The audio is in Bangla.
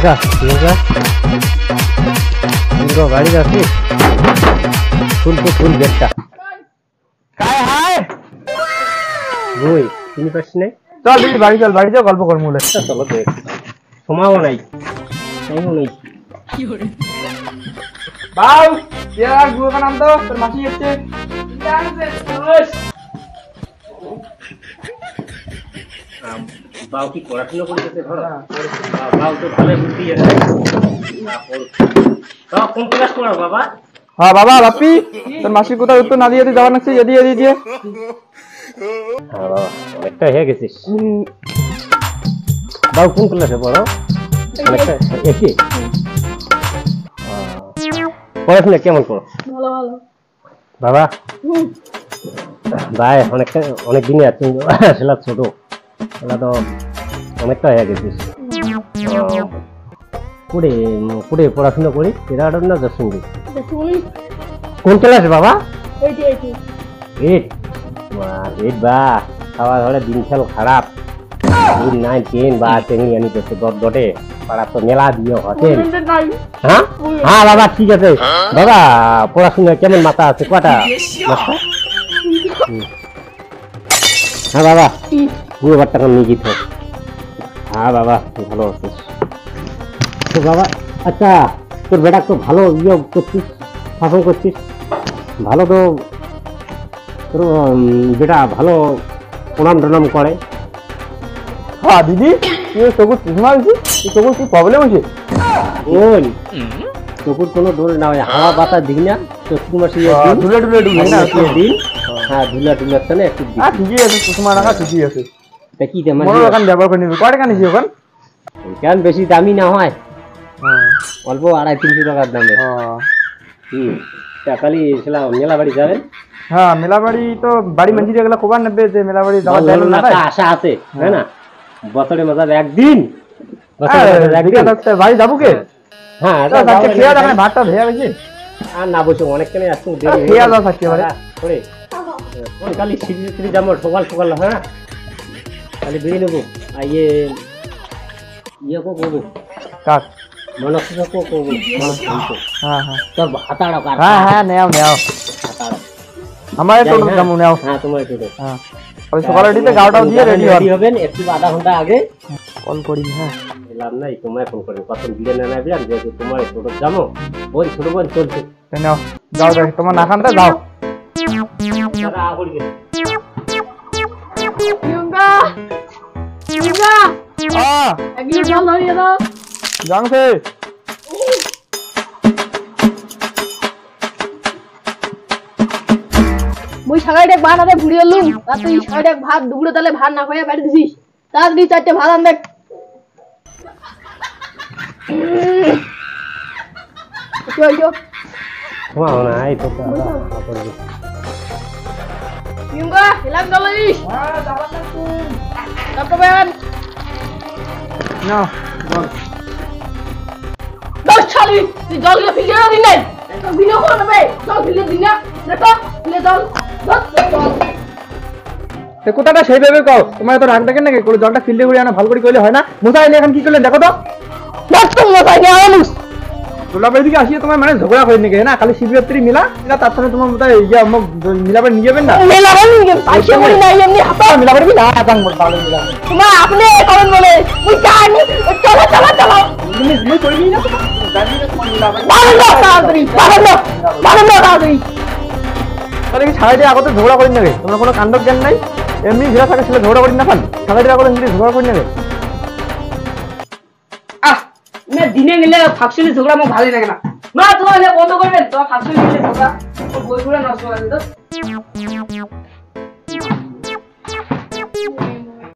দুর্গা দুর্গা দুর্গা বাড়ি যাচ্ছি ফুল তো ফুল গেটটা काय हाय বই চিনি পাচ্ছি নাই चल दिदी बाड़ी चल बाड़ी गल्प कर मुले চলো দেখ সময়ও নাই টাইমও নেই बाऊ यार गुरु का नाम तो তোর মাসি এসেছে বাউ কি পড়াশোনা করতেছে ধরো বাউ তো ভালো বুদ্ধি আছে তো কোন ক্লাস পড়ো বাবা हां बाबा बापी তোর মাসি কোথায় উত্তর না দিয়ে যাওয়ার নাকি যদি এদি দিয়ে হ্যাঁ বাবা অনেকটা হয়ে গেছিস বাউ কোন ক্লাসে পড়ো অনেকটা একই পড়াশোনা কেমন করো ভালো ভালো বাবা ভাই অনেক দিনই আছে আসলে ছোট ওলা তো অনেকটা হয়ে গেছিস পড়ে পড়াশোনা করি এরাডন না দশমী কোন ক্লাসে বাবা এইট বা খাওয়া দাওয়া দিনকাল খারাপ 8 9 10 বা তেমনি আনি করতে ডটে পাড়া তো মেলা দিয়ে হতেন হ্যাঁ হ্যাঁ বাবা ঠিক আছে বাবা পড়াশোনা কেমন মাথা আছে কটা মাথা হ্যাঁ বাবা পুরো বারটা নিয়ে গিয়ে হ্যাঁ বাবা ভালো আছিস তো বাবা আচ্ছা তোর বেটা তো ভালো ইয়ে করছিস শাসন করছিস ভালো তো তোর বেটা ভালো প্রণাম টনাম করে हां दीदी ये तो कुछ सुना है तो कुछ प्रॉब्लम है ওই তোর কোনো দোল না হয় হাওয়া বাতাস দিই না তো তোমার সেই ঢুলে ঢুলে ঢুলে না দিন হ্যাঁ ঢুলা ঢুলা তনে একটু দিন ঠিকই আছে তোমার রাখা ঠিকই আছে তা কি দে মনে রাখান ব্যবহার করে নিবি কয় টাকা নিছি ওখান কেন বেশি দামি না হয় অল্প 250-300 টাকার দামে তা কালি সেলা মেলা বাড়ি যাবেন হ্যাঁ মেলা বাড়ি তো বাড়ি মঞ্জি যেগুলো খবর নেবে যে মেলা বাড়ি যাওয়া যায় না আশা আছে তাই না বছরে মজা একদিন বাড়ি যাবো কে হ্যাঁ খেয়া যাবে ভাতটা ভেয়া গেছে আর না বসে অনেকখানি আসছে দেরি খেয়া যাওয়া থাকতে পারে করে কালি সিঁড়ি যাবো সকাল সকাল হ্যাঁ কালি বেরিয়ে নেবো আর ইয়ে করবো কাক মনে করবো হ্যাঁ হ্যাঁ তোর হাতাড়ো কার হ্যাঁ হ্যাঁ নেও নেও হাতাড়ো আমার টোটো দাম নেও হ্যাঁ তোমার টোটো হ্যাঁ ওই সকালে উঠে গাওটাও দিয়ে রেডি হবেন একটু আধা ঘন্টা আগে কল করি হ্যাঁ লাভ নাই তোমায় ফোন করবো কত বিলে না না বিরান যেহেতু তোমার ছোট জামো ওই ছোট বোন চলছে নাও যাও যাও তোমার না খানটা যাও দাদা আগড় গেছে ইয়ঙ্গা ইয়ঙ্গা হ্যাঁ একটু জল ধরিয়ে দাও জানছে মুই সকালে ভাত আদে ভুড়ি এলুম আর তুই সকালে ভাত দুপুরে তালে ভাত না খাইয়া বাড়ি দিছিস তাড়াতাড়ি 4টে ভাত আন দেখ চল তোমার না এই তো ইয়ঙ্গা হিলাম চলিস হ্যাঁ যাবার না তুই তারপরে নাও দশ ছাড়ি তুই জল দিয়ে ফিরে দিন নাই তো ভিডিও করে নেবে জল ফিরে দিন না দেখো ফিরে জল তে কোথাটা সেই ভেবে কও তোমার তো রাগ দেখেন নাকি কোলে জলটা ফিল্ডে ঘুরে আনা ভালো করে কইলে হয় না মুসাই নে এখন কি করলেন দেখো তো মস্ত মজাই নিয়ে আনুস তোলা বাড়ি থেকে আসিয়ে তোমার মানে ঝগড়া করে নাকি না খালি শিবরাত্রি মিলা এটা তার সাথে তোমার মতো ইয়া মোক মিলাবার নিয়ে যাবেন না মেলা রানি পাইছে বলি না এমনি হাতা মিলা পারবি না আতাং মোর তাহলে মিলা তোমার আপনি করেন বলে মুই জানি চলো চলো চলো তুমি কইবি না তো জানি না তোমার মিলা বারণ তাড়াতাড়ি বারণ তাড়াতাড়ি তাহলে কি সারাইতে আগতে ঝগড়া করি নেবে তোমরা কোনো কাণ্ড জ্ঞান নাই এমনি ঘিরা থাকে ছেলে ঝগড়া করি না খান সারাইতে আগতে এমনি ঝগড়া করি নেবে না দিনে গেলে ফাঁকশুলি ঝগড়া আমার ভালোই লাগে না মা তোমার বন্ধ করবেন তোমার ফাঁকশুলি ঝগড়া বইগুলো নষ্ট করে দিত